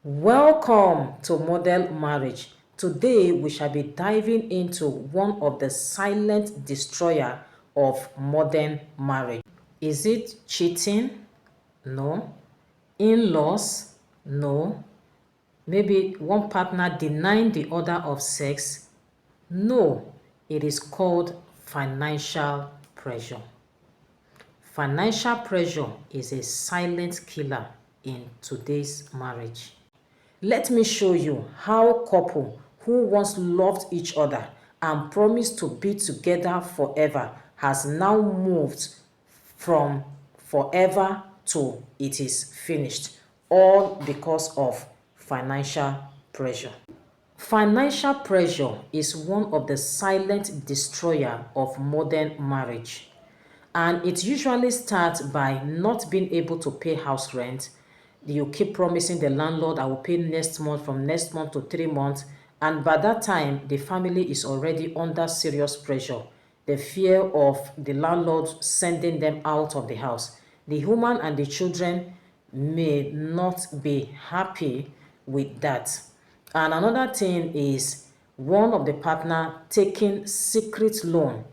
Welcome to Model Marriage. Today we shall be diving into one of the silent destroyer of modern marriage. Is it cheating? No. In-laws? No. Maybe one partner denying the other of sex? No. It is called financial pressure. Financial pressure is a silent killer in today's marriage. Let me show you how couple who once loved each other and promised to be together forever has now moved from forever to it is finished, all because of financial pressure. Financial pressure is one of the silent destroyer of modern marriage, and it usually starts by not being able to pay house rent. You keep promising the landlord, I will pay next month, from next month to 3 months, and by that time the family is already under serious pressure. The fear of the landlord sending them out of the house. The woman and the children may not be happy with that. And another thing is one of the partner taking secret loan,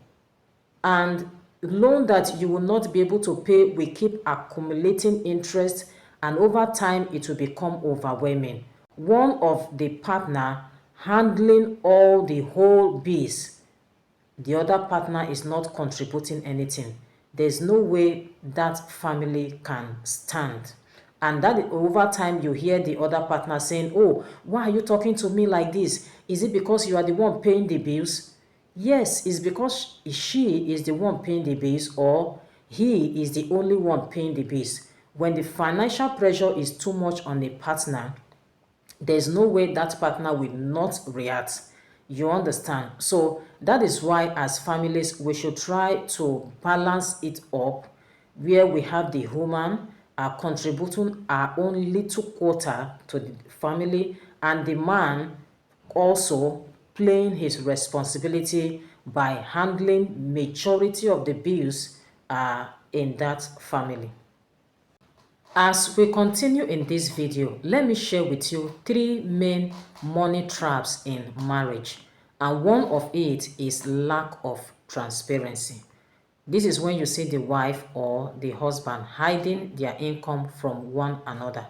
and loan that you will not be able to pay will keep accumulating interest, and over time it will become overwhelming. One of the partner handling all the whole bills, the other partner is not contributing anything. There's no way that family can stand. And that over time you hear the other partner saying, oh, why are you talking to me like this? Is it because you are the one paying the bills? Yes, it's because she is the one paying the bills, or he is the only one paying the bills. When the financial pressure is too much on a partner, there's no way that partner will not react. You understand? So that is why as families we should try to balance it up, where we have the woman contributing our own little quota to the family, and the man also playing his responsibility by handling majority of the bills in that family. As we continue in this video, let me share with you three main money traps in marriage, and one of it is lack of transparency. This is when you see the wife or the husband hiding their income from one another.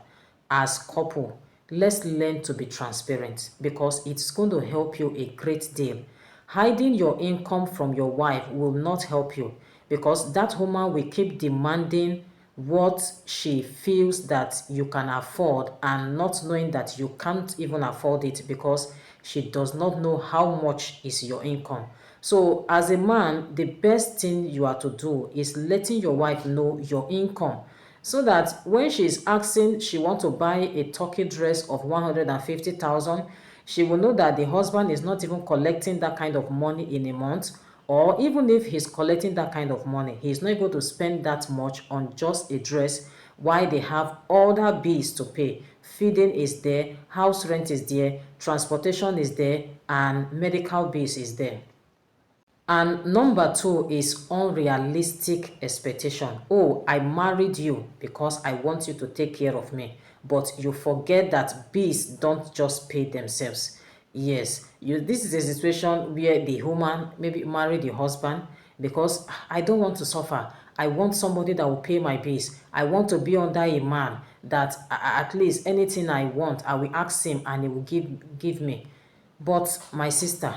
As couple, let's learn to be transparent, because it's going to help you a great deal. Hiding your income from your wife will not help you, because that woman will keep demanding what she feels that you can afford, and not knowing that you can't even afford it, because she does not know how much is your income. So as a man, the best thing you are to do is letting your wife know your income, so that when she is asking, she want to buy a turkey dress of 150,000, she will know that the husband is not even collecting that kind of money in a month. Or even if he's collecting that kind of money, he's not able to spend that much on just a dress, while they have other bills to pay. Feeding is there, house rent is there, transportation is there, and medical bills is there. And number two is unrealistic expectation. Oh, I married you because I want you to take care of me. But you forget that bills don't just pay themselves. Yes, this is a situation where the woman maybe married the husband because I don't want to suffer. I want somebody that will pay my bills. I want to be under a man that at least anything I want, I will ask him and he will give me. But my sister,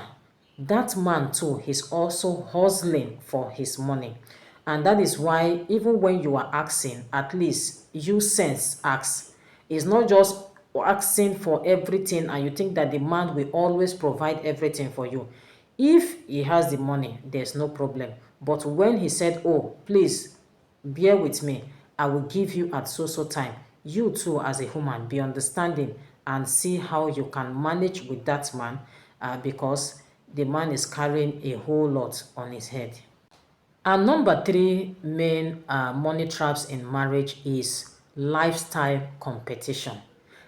that man too is also hustling for his money. And that is why even when you are asking, at least use sense ask. It's not just asking for everything and you think that the man will always provide everything for you. If he has the money, there's no problem. But when he said, oh, please bear with me, I will give you at so time, you too as a woman be understanding and see how you can manage with that man, because the man is carrying a whole lot on his head. And number three main money traps in marriage is lifestyle competition.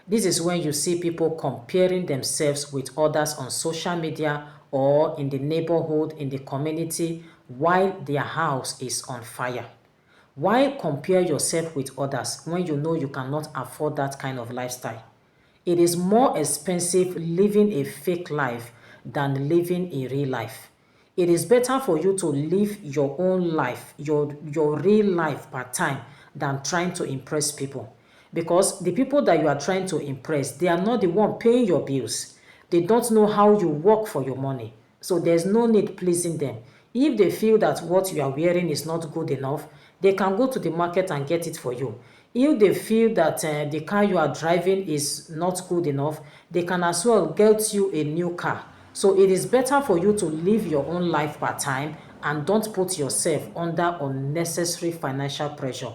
This is when you see people comparing themselves with others on social media or in the neighborhood, in the community, while their house is on fire. Why compare yourself with others when you know you cannot afford that kind of lifestyle? It is more expensive living a fake life than living a real life. It is better for you to live your own life, your real life part time than trying to impress people. Because the people that you are trying to impress, they are not the one paying your bills. They don't know how you work for your money. So there's no need pleasing them. If they feel that what you are wearing is not good enough, they can go to the market and get it for you. If they feel that the car you are driving is not good enough, they can as well get you a new car. So it is better for you to live your own life part time and don't put yourself under unnecessary financial pressure.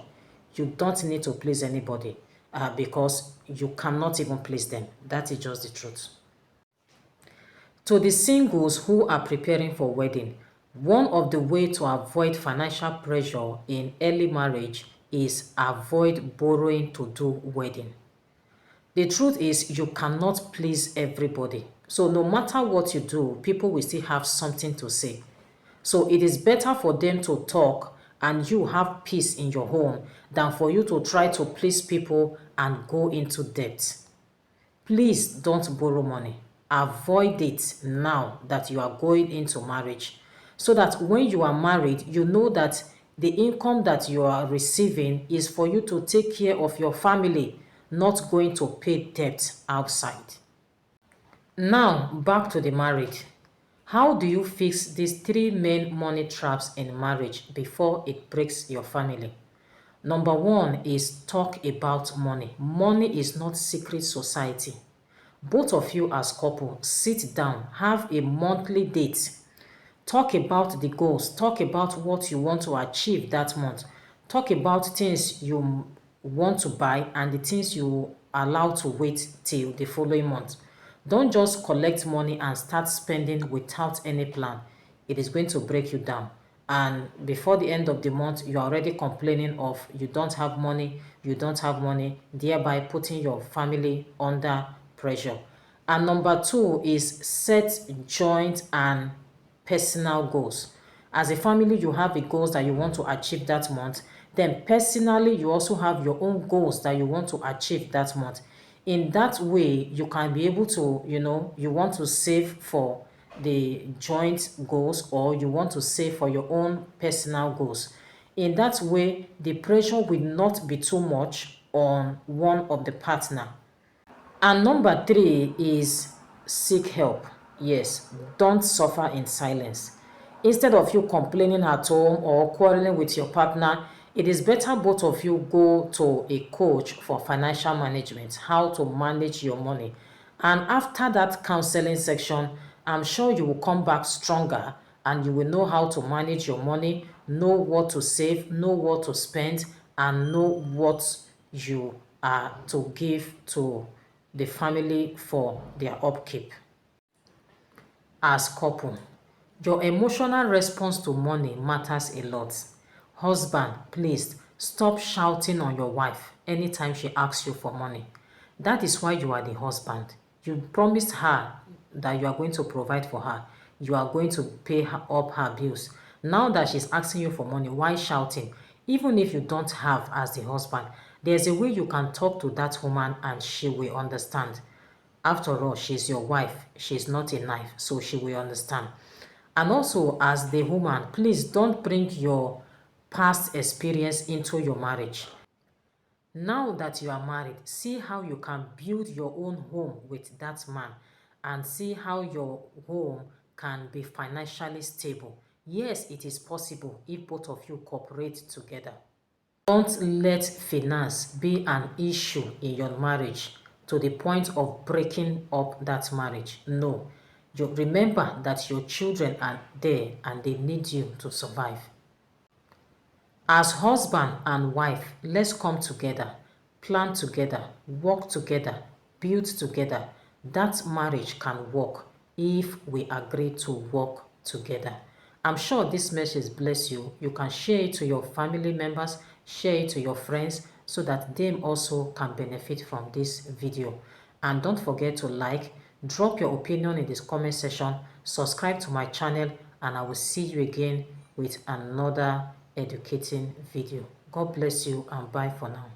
You don't need to please anybody because you cannot even please them. That is just the truth. To the singles who are preparing for wedding, one of the ways to avoid financial pressure in early marriage is avoid borrowing to do wedding. The truth is you cannot please everybody. So no matter what you do, people will still have something to say. So it is better for them to talk and you have peace in your home than for you to try to please people and go into debt. Please don't borrow money. Avoid it now that you are going into marriage so that when you are married, you know that the income that you are receiving is for you to take care of your family, not going to pay debt outside. Now, back to the married. How do you fix these three main money traps in marriage before it breaks your family? Number one is talk about money. Money is not secret society. Both of you as couple sit down, have a monthly date. Talk about the goals. Talk about what you want to achieve that month. Talk about things you want to buy and the things you allow to wait till the following month. Don't just collect money and start spending without any plan. It is going to break you down. And before the end of the month, you're already complaining of you don't have money, thereby putting your family under pressure. And number two is set joint and personal goals. As a family, you have the goals that you want to achieve that month. Then personally, you also have your own goals that you want to achieve that month. In that way, you can be able to, you want to save for the joint goals or you want to save for your own personal goals. In that way, the pressure will not be too much on one of the partner. And number three is seek help. Yes, don't suffer in silence. Instead of you complaining at home or quarreling with your partner, it is better both of you go to a coach for financial management, how to manage your money. And after that counseling section, I'm sure you will come back stronger and you will know how to manage your money, know what to save, know what to spend, and know what you are to give to the family for their upkeep. As couple, your emotional response to money matters a lot. Husband, please stop shouting on your wife anytime she asks you for money. That is why you are the husband. You promised her that you are going to provide for her. You are going to pay her up her bills. Now that she's asking you for money, why shouting? Even if you don't have as the husband, there's a way you can talk to that woman and she will understand. After all, she's your wife. She's not a knife, so she will understand. And also, as the woman, please don't bring your past experience into your marriage. Now that you are married, see how you can build your own home with that man and see how your home can be financially stable. Yes, it is possible if both of you cooperate together. Don't let finance be an issue in your marriage to the point of breaking up that marriage. No. You remember that your children are there and they need you to survive. As husband and wife, let's come together, plan together, work together, build together. That marriage can work if we agree to work together. I'm sure this message bless you. You can share it to your family members, share it to your friends so that they also can benefit from this video. And don't forget to like, drop your opinion in this comment section, subscribe to my channel, and I will see you again with another educating video. God bless you and bye for now.